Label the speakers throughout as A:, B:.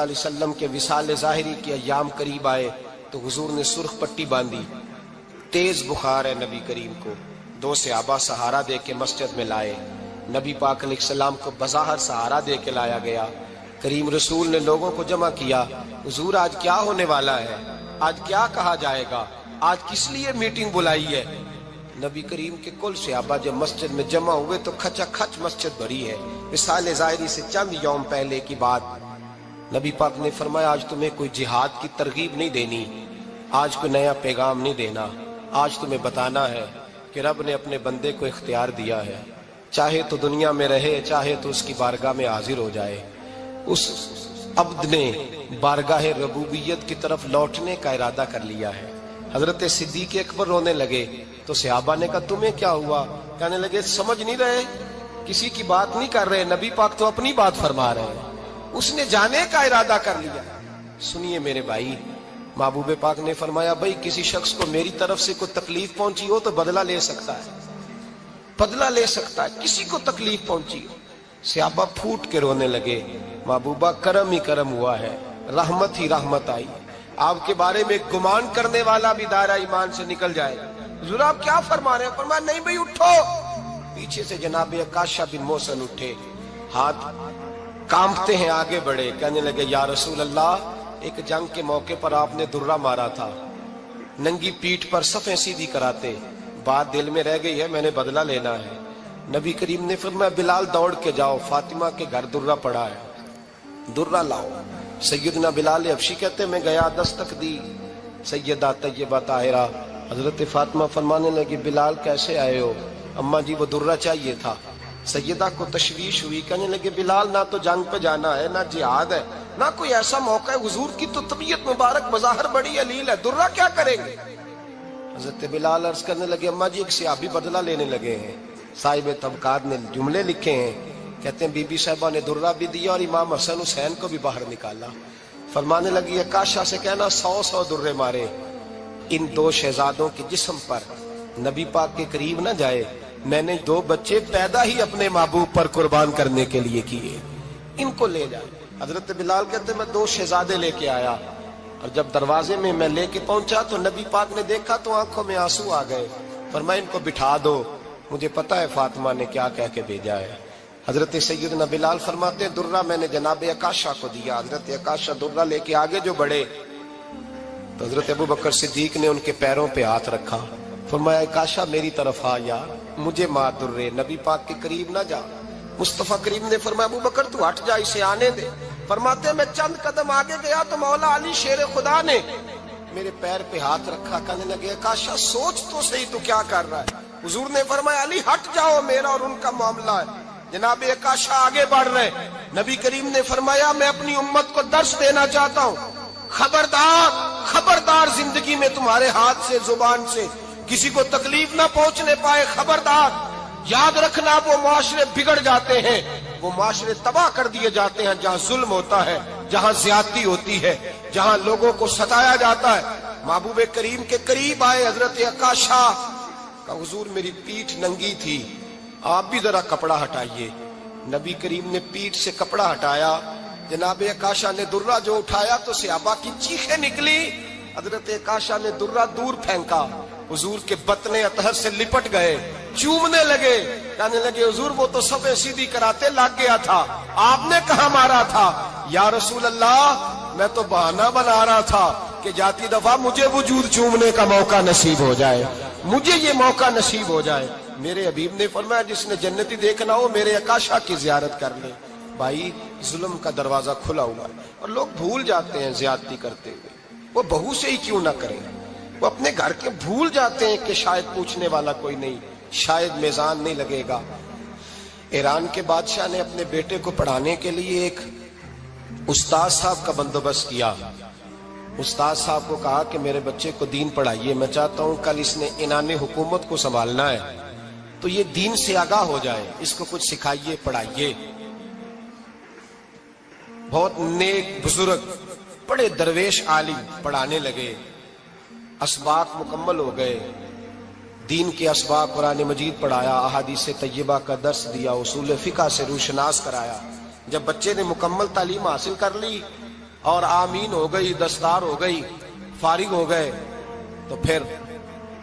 A: اللہ علیہ وسلم کے وصال ظاہری کے ایام قریب آئے تو حضور نے سرخ پٹی باندھی، تیز بخار ہے نبی کریم کو، 2 صحابہ سہارا دے کے مسجد میں لائے، نبی پاک علیہ السلام کو بظاہر سہارا دے کے لایا گیا۔ کریم رسول نے لوگوں کو جمع کیا، حضور آج کیا ہونے والا ہے، آج کیا کہا جائے گا، آج کس لیے میٹنگ بلائی ہے؟ نبی کریم کے کل صحابہ جب مسجد میں جمع ہوئے تو کھچا کھچ مسجد بھری ہے۔ وصال ظاہری سے چند یوم پہلے کی بات، نبی پاک نے فرمایا آج تمہیں کوئی جہاد کی ترغیب نہیں دینی، آج کوئی نیا پیغام نہیں دینا، آج تمہیں بتانا ہے کہ رب نے اپنے بندے کو اختیار دیا ہے، چاہے تو دنیا میں رہے، چاہے تو اس کی بارگاہ میں حاضر ہو جائے۔ اس عبد نے بارگاہ ربوبیت کی طرف لوٹنے کا ارادہ کر لیا ہے۔ حضرت صدیق اکبر رونے لگے تو صحابہ نے کہا تمہیں کیا ہوا؟ کہنے لگے سمجھ نہیں رہے، کسی کی بات نہیں کر رہے، نبی پاک تو اپنی بات فرما رہے ہیں، اس نے جانے کا ارادہ کر لیا۔ سنیے میرے بھائی، محبوب پاک نے فرمایا بھائی کسی شخص کو میری طرف سے کوئی تکلیف پہنچی ہو تو بدلہ لے سکتا ہے، بدلہ لے سکتا ہے، کسی کو تکلیف پہنچی ہو۔ صحابہ پھوٹ کے رونے لگے، محبوبہ کرم ہی کرم ہوا ہے، رحمت ہی رحمت آئی، آپ کے بارے میں گمان کرنے والا بھی دائرہ ایمان سے نکل جائے۔ حضور آپ کیا فرما رہے ہیں؟ فرمایا نہیں بھائی اٹھو۔ پیچھے سے جناب عکاشہ بن محصن اٹھے، ہاتھ کانپتے ہیں آگے بڑھے، کہنے لگے یا رسول اللہ ایک جنگ کے موقع پر آپ نے درہ مارا تھا، ننگی پیٹھ پر صفیں سیدھی کراتے، بات دل میں رہ گئی ہے، میں نے بدلہ لینا ہے۔ نبی کریم نے فرمایا بلال دوڑ کے جاؤ، فاطمہ کے گھر درہ پڑا ہے، درہ لاؤ۔ سیدنا بلال حبشی کہتے میں گیا، دستک دی، سیدہ طیبہ طاہرہ حضرت فاطمہ فرمانے لگی بلال کیسے آئے ہو؟ اماں جی وہ درہ چاہیے تھا۔ سیدہ کو تشویش ہوئی، کہنے لگے بلال نہ تو جنگ پہ جانا ہے، نہ جہاد ہے، نہ کوئی ایسا موقع ہے، حضور کی تو طبیعت مبارک بظاہر بڑی علیل ہے، درہ کیا کریں گے؟ حضرت بلال عرض کرنے لگے اماں جی ایک صحابی بدلہ لینے لگے ہیں، صاحب طبقات نے جملے لکھے ہیں، کہتے ہیں بی بی صاحبہ نے درہ بھی دیا اور امام حسن حسین کو بھی باہر نکالا۔ فرمانے لگی عکاشہ سے کہنا 100 درے مارے، ان 2 شہزادوں کے جسم پر نبی پاک کے قریب نہ جائے، میں نے 2 بچے پیدا ہی اپنے محبوب پر قربان کرنے کے لیے کیے، ان کو لے جائے۔ حضرت بلال کہتے میں 2 شہزادے لے کے آیا، اور جب دروازے میں میں لے کے پہنچا تو نبی پاک نے دیکھا تو آنکھوں میں آنسو آ گئے، فرمایا ان کو بٹھا دو، مجھے پتا ہے فاطمہ نے کیا کہہ کے بھیجا ہے۔ حضرت سیدنا بلال فرماتے ہیں درہ میں نے جناب عکاشہ کو دیا، حضرت عکاشہ درہ لے کے آگے جو بڑھے تو حضرت ابوبکر صدیق نے ان کے پیروں پہ ہاتھ رکھا، فرمایا عکاشہ میری طرف آ یار، مجھے مار درے، نبی پاک کے قریب نہ جا۔ مصطفیٰ کریم نے فرمایا ابوبکر تو ہٹ جا، اسے آنے دے۔ فرماتے ہیں میں چند قدم آگے گیا تو مولا علی شیر خدا نے میرے پیر پہ ہاتھ رکھا، کہنے لگے عکاشہ سوچ تو صحیح تو کیا کر رہا ہے؟ حضور نے فرمایا علی ہٹ جاؤ، میرا اور ان کا معاملہ ہے۔ جناب عکاشہ آگے بڑھ رہے، نبی کریم نے فرمایا میں اپنی امت کو درس دینا چاہتا ہوں، خبردار خبردار زندگی میں تمہارے ہاتھ سے زبان سے کسی کو تکلیف نہ پہنچنے پائے، خبردار یاد رکھنا وہ معاشرے بگڑ جاتے ہیں، وہ معاشرے تباہ کر دیے جاتے ہیں جہاں ظلم ہوتا ہے، جہاں زیادتی ہوتی ہے، جہاں لوگوں کو ستایا جاتا ہے۔ محبوب کریم کے قریب آئے حضرت عکاشہ کہ حضور میری پیٹھ ننگی تھی، آپ بھی ذرا کپڑا ہٹائیے۔ نبی کریم نے پیٹھ سے کپڑا ہٹایا، جناب عکاشہ نے درہ جو اٹھایا تو صحابہ کی چیخیں نکلی، حضرت عکاشہ نے درہ دور پھینکا، حضور کے بطن اطہر سے لپٹ گئے، چومنے لگے، کہنے لگے حضور وہ تو صفیں سیدھی کراتے لگ گیا تھا، آپ نے کہاں مارا تھا؟ یا رسول اللہ میں تو بہانہ بنا رہا تھا کہ جاتی دفعہ مجھے وجود چومنے کا موقع نصیب ہو جائے، مجھے یہ موقع نصیب ہو جائے۔ میرے حبیب نے فرمایا جس نے جنتی دیکھنا ہو میرے عکاشہ کی زیارت کر لے۔ بھائی ظلم کا دروازہ کھلا ہوا ہے اور لوگ بھول جاتے ہیں زیادتی کرتے ہوئے، وہ بہو سے ہی کیوں نہ کریں، وہ اپنے گھر کے بھول جاتے ہیں کہ شاید پوچھنے والا کوئی نہیں، شاید میزان نہیں لگے گا۔ ایران کے بادشاہ نے اپنے بیٹے کو پڑھانے کے لیے ایک استاد صاحب کا بندوبست کیا۔ استاد صاحب کو کہا کہ میرے بچے کو دین پڑھائیے، میں چاہتا ہوں کل اس نے انعام حکومت کو سنبھالنا ہے تو یہ دین سے آگاہ ہو جائے، اس کو کچھ سکھائیے پڑھائیے۔ بہت نیک بزرگ بڑے درویش عالم پڑھانے لگے، اسباق مکمل ہو گئے، دین کے اسباق قرآن مجید پڑھایا، احادیث طیبہ کا درس دیا، اصول فقہ سے روشناس کرایا۔ جب بچے نے مکمل تعلیم حاصل کر لی اور آمین ہو گئی، دستار ہو گئی، فارغ ہو گئے، تو پھر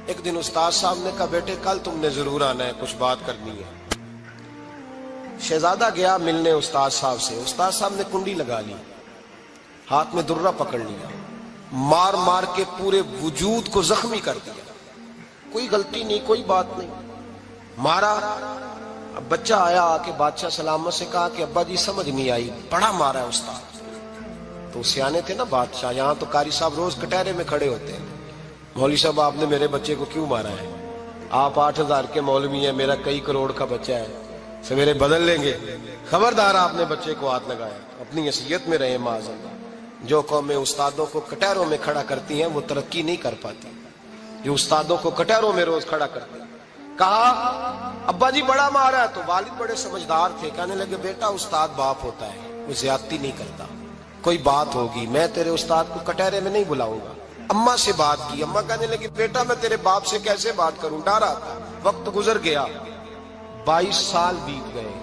A: ایک دن استاد صاحب نے کہا بیٹے کل تم نے ضرور آنا ہے، کچھ بات کرنی ہے۔ شہزادہ گیا ملنے استاد صاحب سے، استاد صاحب نے کنڈی لگا لی، ہاتھ میں درہ پکڑ لیا، مار مار کے پورے وجود کو زخمی کر دیا، کوئی غلطی نہیں، کوئی بات نہیں، مارا۔ اب بچہ آیا آ کے بادشاہ سلامت سے کہا کہ ابا جی سمجھ نہیں آئی، بڑا مارا ہے استاد۔ تو سیانے تھے نا بادشاہ، یہاں تو قاری صاحب روز کٹہرے میں کھڑے ہوتے ہیں، مولوی صاحب آپ نے میرے بچے کو کیوں مارا ہے؟ آپ 8,000 کے مولوی ہیں، میرا کئی کروڑ کا بچہ ہے، سویرے بدل لیں گے، خبردار آپ نے بچے کو ہاتھ لگایا، اپنی حیثیت میں رہے معاذ اللہ۔ جو قومیں استادوں کو کٹہروں میں کھڑا کرتی ہیں وہ ترقی نہیں کر پاتی، جو استادوں کو کٹہروں میں روز کھڑا کرتے ہیں۔ کہا ابا جی بڑا مارا ہے، تو والد بڑے سمجھدار تھے، کہنے لگے بیٹا استاد باپ ہوتا ہے، وہ زیادتی نہیں کرتا، کوئی بات ہوگی میں تیرے استاد کو کٹہرے میں نہیں بلاؤں گا۔ اماں سے بات کی، اماں کہنے لگی بیٹا میں تیرے باپ سے کیسے بات کروں، ڈرا تھا۔ وقت گزر گیا، 22 سال بیت گئے،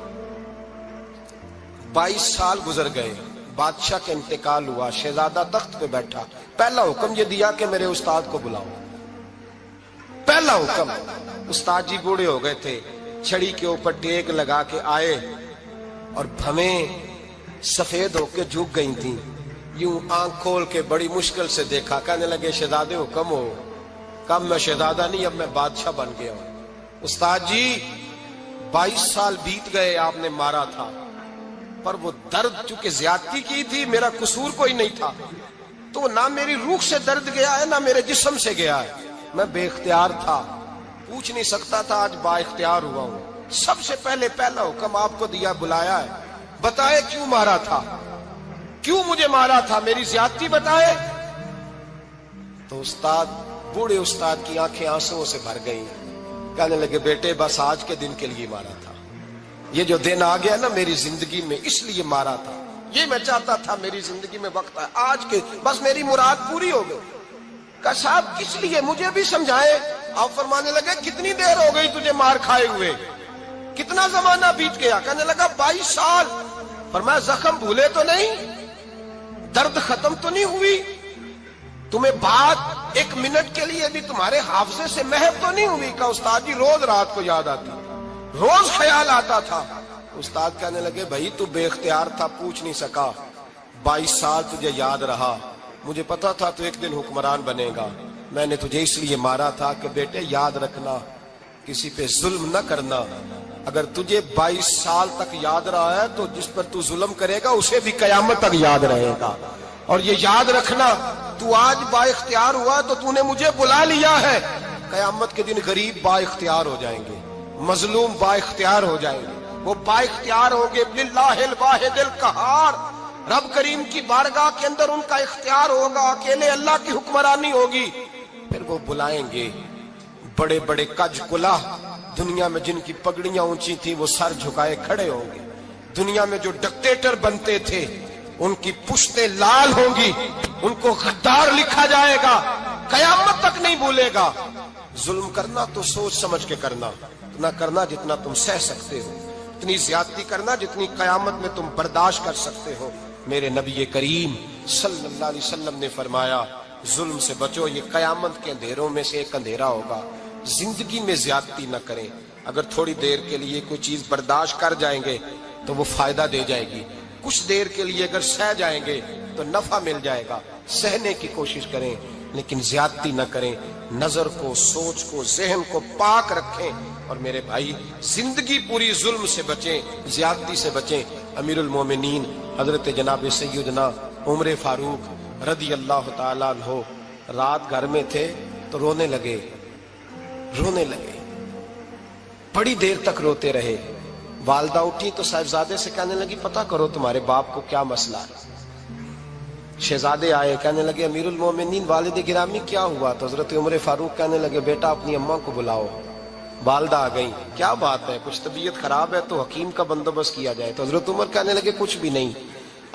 A: 22 سال گزر گئے، بادشاہ کا انتقال ہوا، شہزادہ تخت پہ بیٹھا، پہلا حکم یہ دیا کہ میرے استاد کو بلاؤ، پہلا حکم۔ استاد جی بوڑھے ہو گئے تھے، چھڑی کے اوپر ٹیک لگا کے آئے اور بھویں سفید ہو کے جھک گئی تھیں، یوں آنکھ کھول کے بڑی مشکل سے دیکھا، کہنے لگے شہزادے حکم ہو۔ کب میں شہزادہ نہیں، اب میں بادشاہ بن گیا ہوں۔ استاد جی 22 سال بیت گئے، آپ نے مارا تھا، پر وہ درد چونکہ زیادتی کی تھی، میرا قصور کوئی نہیں تھا، تو نہ میری روح سے درد گیا ہے نہ میرے جسم سے گیا ہے، میں بے اختیار تھا، پوچھ نہیں سکتا تھا، آج با اختیار ہوا ہوں۔ سب سے پہلے پہلا حکم آپ کو دیا، بلایا ہے، بتائے کیوں مارا تھا، کیوں مجھے مارا تھا، میری زیادتی بتائے۔ تو استاد، بوڑھے استاد کی آنکھیں آنسوؤں سے بھر گئیں، کہنے لگے بیٹے بس آج کے دن کے لیے مارا تھا، یہ جو دن آ گیا نا میری زندگی میں اس لیے مارا تھا، یہ میں چاہتا تھا میری زندگی میں وقت ہے، آج کے بس میری مراد پوری ہو گئی۔ کہا صاحب کس لیے، مجھے بھی سمجھائے۔ آپ فرمانے لگے کتنی دیر ہو گئی تجھے مار کھائے ہوئے، کتنا زمانہ بیت گیا؟ کہنے لگا 22 سال۔ فرمایا زخم بھولے تو نہیں، درد ختم تو نہیں ہوئی، تمہیں بات ایک منٹ کے لیے بھی تمہارے حافظے سے محو تو نہیں ہوئی؟ کہا استاد جی روز رات کو یاد آتی، روز خیال آتا تھا۔ استاد کہنے لگے بھائی تو بے اختیار تھا، پوچھ نہیں سکا، 22 سال تجھے یاد رہا، مجھے پتا تھا تو ایک دن حکمران بنے گا، میں نے تجھے اس لیے مارا تھا کہ بیٹے یاد رکھنا، کسی پہ ظلم نہ کرنا، اگر تجھے 22 سال تک یاد رہا ہے تو جس پر تو ظلم کرے گا اسے بھی قیامت تک یاد رہے گا، اور یہ یاد رکھنا تو آج با اختیار ہوا تو تو نے مجھے بلا لیا ہے، قیامت کے دن غریب با اختیار ہو جائیں گے، مظلوم با اختیار ہو جائیں گے، وہ با اختیار ہوں گے للہ الواحد القہار، رب کریم کی بارگاہ کے اندر ان کا اختیار ہوگا، اکیلے اللہ کی حکمرانی ہوگی، پھر وہ بلائیں گے بڑے بڑے کج کلہ، دنیا میں جن کی پگڑیاں اونچی تھی وہ سر جھکائے کھڑے ہوں گے، دنیا میں جو ڈکٹیٹر بنتے تھے ان کی پشتیں لال ہوں گی، ان کو غدار لکھا جائے گا، قیامت تک نہیں بھولے گا۔ ظلم کرنا تو سوچ سمجھ کے کرنا، اتنا کرنا جتنا تم سہ سکتے ہو، اتنی زیادتی کرنا جتنی قیامت میں تم برداشت کر سکتے ہو۔ میرے نبی کریم صلی اللہ علیہ وسلم نے فرمایا ظلم سے بچو، یہ قیامت کے اندھیروں میں سے ایک اندھیرا ہوگا، زندگی میں زیادتی نہ کریں، اگر تھوڑی دیر کے لیے کوئی چیز برداشت کر جائیں گے تو وہ فائدہ دے جائے گی، کچھ دیر کے لیے اگر سہ جائیں گے تو نفع مل جائے گا، سہنے کی کوشش کریں لیکن زیادتی نہ کریں، نظر کو، سوچ کو، ذہن کو پاک رکھیں، اور میرے بھائی زندگی پوری ظلم سے بچیں، زیادتی سے بچیں۔ امیر المومنین حضرت جناب سیدنا عمر فاروق رضی اللہ تعالیٰ عنہ رات گھر میں تھے تو رونے لگے، بڑی دیر تک روتے رہے، والدہ اٹھی تو صاحبزادے سے کہنے لگی پتہ کرو تمہارے باپ کو کیا مسئلہ ہے۔ شہزادے آئے، کہنے لگے امیر المومنین والد گرامی کیا ہوا؟ تو حضرت عمر فاروق کہنے لگے بیٹا اپنی اماں کو بلاؤ۔ والدہ آ گئی، کیا بات ہے، کچھ طبیعت خراب ہے تو حکیم کا بندوبست کیا جائے۔ تو حضرت عمر کہنے لگے کچھ بھی نہیں،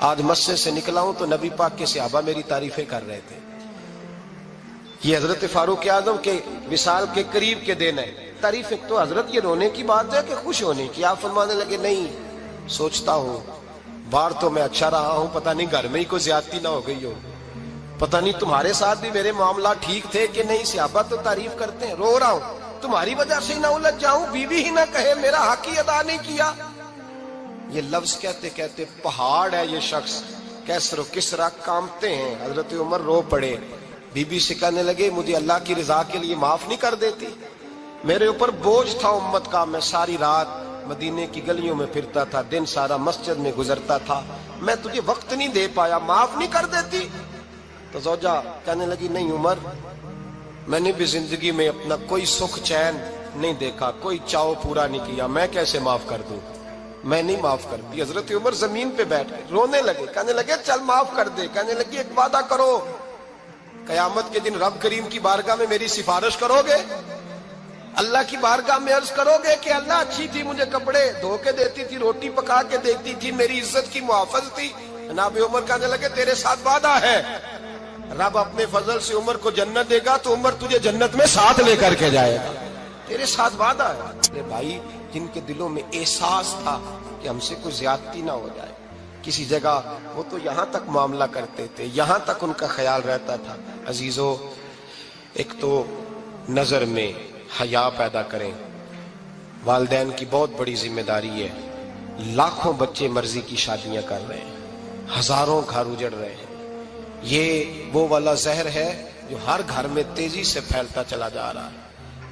A: آج مسجد سے نکلا ہوں تو نبی پاک کے صحابہ میری تعریفیں کر رہے تھے۔ یہ حضرت فاروق اعظم کے وصال کے قریب کے دن ہے، تعریفیں تو حضرت یہ رونے کی بات ہے کہ خوش ہونے کی؟ آپ فرمانے لگے نہیں، سوچتا ہوں باہر تو میں اچھا رہا ہوں، پتہ نہیں گھر میں ہی کوئی زیادتی نہ ہو گئی ہو، پتہ نہیں تمہارے ساتھ بھی میرے معاملات ٹھیک تھے کہ نہیں۔ صحابہ تو تعریف کرتے ہیں، رو رہا ہوں تمہاری وجہ سے نہ الجھ جاؤں، بیوی ہی نہ کہے میرا حق ہی ادا نہیں کیا۔ یہ لفظ کہتے کہتے پہاڑ ہے یہ شخص، کیسر و کسرا کانپتے ہیں۔ حضرت عمر رو پڑے، بی بی سے کہنے لگے مجھے اللہ کی رضا کے لیے معاف نہیں کر دیتی؟ میرے اوپر بوجھ تھا امت کا، میں ساری رات مدینے کی گلیوں میں پھرتا تھا، دن سارا مسجد میں گزرتا تھا، میں تجھے وقت نہیں دے پایا، معاف نہیں کر دیتی؟ تو زوجہ کہنے لگی نہیں عمر، میں نے بھی زندگی میں اپنا کوئی سکھ چین نہیں دیکھا، کوئی چاؤ پورا نہیں کیا، میں کیسے معاف کر دوں، میں نہیں معاف کرتی۔ حضرت عمر زمین پہ بیٹھ گئے، رونے لگے، کہنے لگے چل معاف کر دے۔ کہنے لگی ایک وعدہ کرو، قیامت کے دن رب کریم کی بارگاہ میں میری سفارش کرو گے؟ اللہ کی بارگاہ میں عرض کرو گے کہ اللہ اچھی تھی، مجھے کپڑے دھو کے دیتی تھی، روٹی پکا کے دیتی تھی، میری عزت کی محافظ تھی؟ جناب عمر کہنے لگے تیرے ساتھ وعدہ ہے، رب اپنے فضل سے عمر کو جنت دے گا تو عمر تجھے جنت میں ساتھ لے کر کے جائے گا، تیرے ساتھ وعدہ ہے۔ میرے بھائی جن کے دلوں میں احساس تھا کہ ہم سے کوئی زیادتی نہ ہو جائے کسی جگہ، وہ تو یہاں تک معاملہ کرتے تھے، یہاں تک ان کا خیال رہتا تھا۔ عزیزو، ایک تو نظر میں حیا پیدا کریں، والدین کی بہت بڑی ذمہ داری ہے۔ لاکھوں بچے مرضی کی شادیاں کر رہے ہیں، ہزاروں گھر اجڑ رہے ہیں، یہ وہ والا زہر ہے جو ہر گھر میں تیزی سے پھیلتا چلا جا رہا ہے۔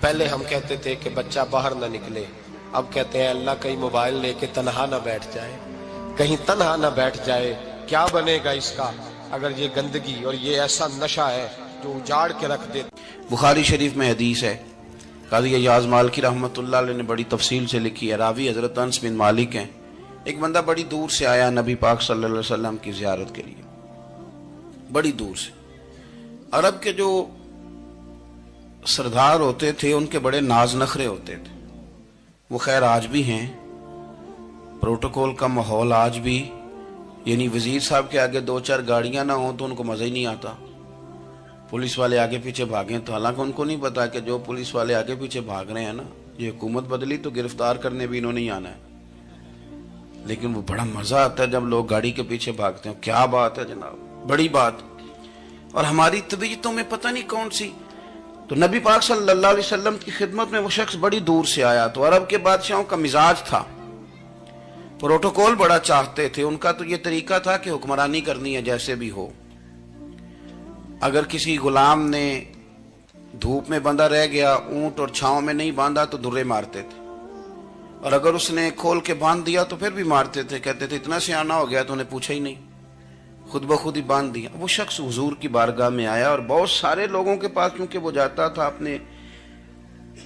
A: پہلے ہم کہتے تھے کہ بچہ باہر نہ نکلے، اب کہتے ہیں اللہ کہیں موبائل لے کے تنہا نہ بیٹھ جائے، کہیں تنہا نہ بیٹھ جائے، کیا بنے گا اس کا اگر یہ گندگی اور یہ ایسا نشہ ہے جو اجاڑ کے رکھ دے۔
B: بخاری شریف میں حدیث ہے، قاضی ایاز مالکی رحمۃ اللہ علیہ نے بڑی تفصیل سے لکھی ہے، راوی حضرت انس بن مالک ہیں۔ ایک بندہ بڑی دور سے آیا نبی پاک صلی اللہ علیہ وسلم کی زیارت کے لیے، بڑی دور سے۔ عرب کے جو سردار ہوتے تھے ان کے بڑے ناز نخرے ہوتے تھے، وہ خیر آج بھی ہیں، پروٹوکول کا ماحول آج بھی، یعنی وزیر صاحب کے آگے دو چار گاڑیاں نہ ہوں تو ان کو مزہ ہی نہیں آتا، پولیس والے آگے پیچھے بھاگیں تو حالانکہ ان کو نہیں پتا کہ جو پولیس والے آگے پیچھے بھاگ رہے ہیں نا، یہ حکومت بدلی تو گرفتار کرنے بھی انہوں نے آنا ہے، لیکن وہ بڑا مزہ آتا ہے جب لوگ گاڑی کے پیچھے بھاگتے ہیں۔ کیا بات ہے جناب، بڑی بات۔ اور ہماری طبیعتوں میں پتہ نہیں کون سی، تو نبی پاک صلی اللہ علیہ وسلم کی خدمت میں وہ شخص بڑی دور سے آیا، تو عرب کے بادشاہوں کا مزاج تھا، پروٹوکول بڑا چاہتے تھے، ان کا تو یہ طریقہ تھا کہ حکمرانی کرنی ہے جیسے بھی ہو۔ اگر کسی غلام نے دھوپ میں بندھا رہ گیا، اونٹ اور چھاؤں میں نہیں باندھا تو درے مارتے تھے، اور اگر اس نے کھول کے باندھ دیا تو پھر بھی مارتے تھے، کہتے تھے اتنا سیانا ہو گیا تو انہیں پوچھا ہی نہیں، خود بخود ہی باندھ دیا۔ وہ شخص حضور کی بارگاہ میں آیا اور بہت سارے لوگوں کے پاس کیونکہ وہ جاتا تھا اپنے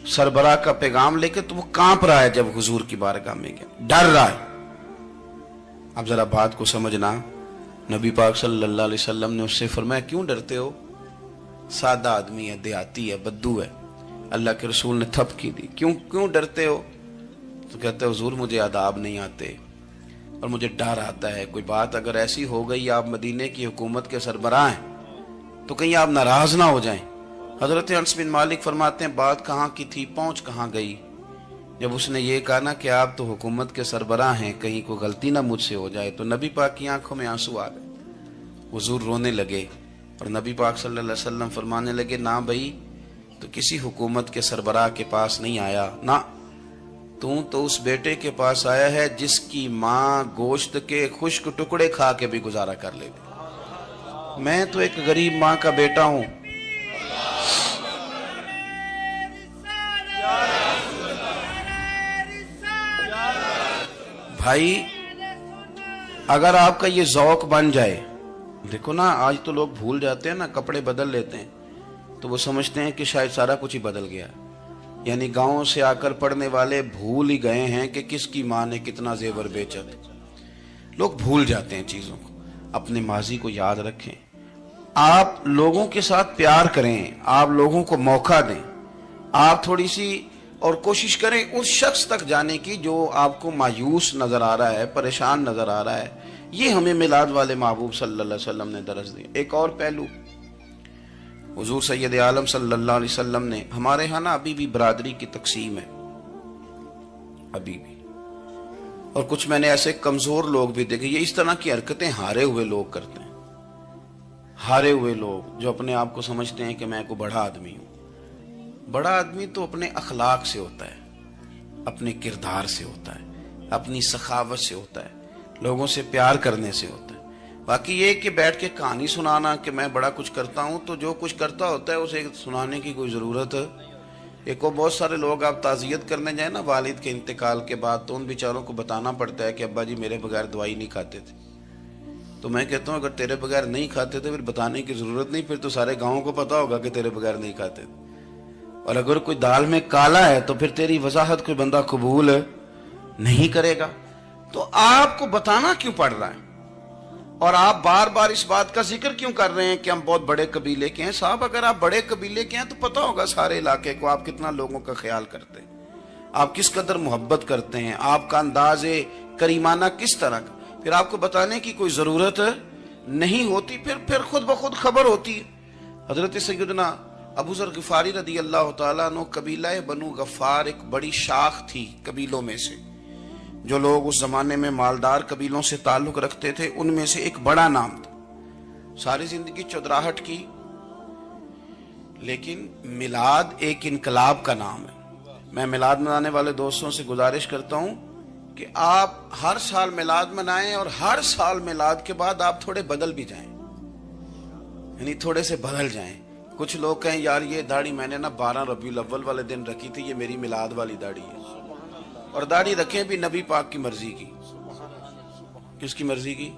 B: سربراہ کا پیغام لے کے، تو وہ کانپ رہا ہے جب حضور کی بارگاہ میں گیا، ڈر رہا ہے۔ اب ذرا بات کو سمجھنا، نبی پاک صلی اللہ علیہ وسلم نے اس سے فرمایا کیوں ڈرتے ہو؟ سادہ آدمی ہے، دیہاتی ہے، بدو ہے۔ اللہ کے رسول نے تھپ کی دی، کیوں ڈرتے ہو؟ تو کہتے حضور مجھے آداب نہیں آتے اور مجھے ڈر آتا ہے، کوئی بات اگر ایسی ہو گئی آپ مدینے کی حکومت کے سربراہ ہیں تو کہیں آپ ناراض نہ ہو جائیں۔ حضرت انس بن مالک فرماتے ہیں بات کہاں کی تھی، پہنچ کہاں گئی؟ جب اس نے یہ کہا نا کہ آپ تو حکومت کے سربراہ ہیں، کہیں کوئی غلطی نہ مجھ سے ہو جائے، تو نبی پاک کی آنکھوں میں آنسو آ گئے، حضور رونے لگے، اور نبی پاک صلی اللہ علیہ وسلم فرمانے لگے نہ بھائی، تو کسی حکومت کے سربراہ کے پاس نہیں آیا، نہ تو اس بیٹے کے پاس آیا ہے جس کی ماں گوشت کے خشک ٹکڑے کھا کے بھی گزارا کر لیتی۔ میں تو ایک غریب ماں کا بیٹا ہوں۔ بھائی اگر آپ کا یہ ذوق بن جائے، دیکھو نا آج تو لوگ بھول جاتے ہیں نا، کپڑے بدل لیتے ہیں تو وہ سمجھتے ہیں کہ شاید سارا کچھ ہی بدل گیا، یعنی گاؤں سے آ کر پڑھنے والے بھول ہی گئے ہیں کہ کس کی ماں نے کتنا زیور بیچا تھا۔ لوگ بھول جاتے ہیں چیزوں کو، اپنے ماضی کو یاد رکھیں، آپ لوگوں کے ساتھ پیار کریں، آپ لوگوں کو موقع دیں، آپ تھوڑی سی اور کوشش کریں اس شخص تک جانے کی جو آپ کو مایوس نظر آ رہا ہے، پریشان نظر آ رہا ہے۔ یہ ہمیں میلاد والے محبوب صلی اللہ علیہ وسلم نے درس دی۔ ایک اور پہلو، حضور سید عالم صلی اللہ علیہ وسلم نے، ہمارے ہاں نا ابھی بھی برادری کی تقسیم ہے، ابھی بھی اور کچھ میں نے ایسے کمزور لوگ بھی دیکھے. یہ اس طرح کی حرکتیں ہارے ہوئے لوگ کرتے ہیں. ہارے ہوئے لوگ جو اپنے آپ کو سمجھتے ہیں کہ میں کوئی بڑا آدمی ہوں. بڑا آدمی تو اپنے اخلاق سے ہوتا ہے, اپنے کردار سے ہوتا ہے, اپنی سخاوت سے ہوتا ہے, لوگوں سے پیار کرنے سے ہوتا ہے. باقی یہ کہ بیٹھ کے کہانی سنانا کہ میں بڑا کچھ کرتا ہوں, تو جو کچھ کرتا ہوتا ہے اسے سنانے کی کوئی ضرورت. ایک اور بہت سارے لوگ آپ تعزیت کرنے جائیں نا والد کے انتقال کے بعد, تو ان بیچاروں کو بتانا پڑتا ہے کہ ابا جی میرے بغیر دوائی نہیں کھاتے تھے. تو میں کہتا ہوں اگر تیرے بغیر نہیں کھاتے تھے پھر بتانے کی ضرورت نہیں, پھر تو سارے گاؤں کو پتا ہوگا کہ تیرے بغیر نہیں کھاتے تھے. اور اگر کوئی دال میں کالا ہے تو پھر تیری وضاحت کوئی بندہ قبول نہیں کرے گا. تو آپ کو بتانا کیوں پڑ رہا ہے, اور آپ بار بار اس بات کا ذکر کیوں کر رہے ہیں کہ ہم بہت بڑے قبیلے کے ہیں؟ صاحب اگر آپ بڑے قبیلے کے ہیں تو پتا ہوگا سارے علاقے کو آپ کتنا لوگوں کا خیال کرتے ہیں, آپ کس قدر محبت کرتے ہیں, آپ کا انداز کریمانہ کس طرح کا. پھر آپ کو بتانے کی کوئی ضرورت نہیں ہوتی, پھر خود بخود خبر ہوتی ہے. حضرت سیدنا ابو ذر غفاری رضی اللہ تعالیٰ عنہ, قبیلہ بنو غفار ایک بڑی شاخ تھی قبیلوں میں سے. جو لوگ اس زمانے میں مالدار قبیلوں سے تعلق رکھتے تھے ان میں سے ایک بڑا نام تھا. ساری زندگی چودراہٹ کی, لیکن میلاد ایک انقلاب کا نام ہے. میں میلاد منانے والے دوستوں سے گزارش کرتا ہوں کہ آپ ہر سال میلاد منائیں, اور ہر سال میلاد کے بعد آپ تھوڑے بدل بھی جائیں, یعنی تھوڑے سے بدل جائیں. کچھ لوگ کہیں یار یہ داڑھی میں نے نا 12 ربیع الاول والے دن رکھی تھی, یہ میری میلاد والی داڑھی ہے. اور داڑھی رکھیں بھی نبی پاک کی مرضی کی. کس کی مرضی کی؟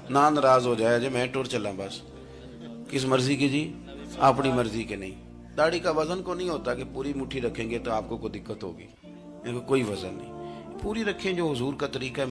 B: نہ ناراض ہو جائے جی میں ٹور چلا بس. کس مرضی کی جی؟ اپنی مرضی کے نہیں. داڑھی کا وزن کو نہیں ہوتا کہ پوری مٹھی رکھیں گے تو آپ کو کوئی دقت ہوگی, کوئی وزن نہیں. پوری رکھیں جو حضور کا طریقہ ہے.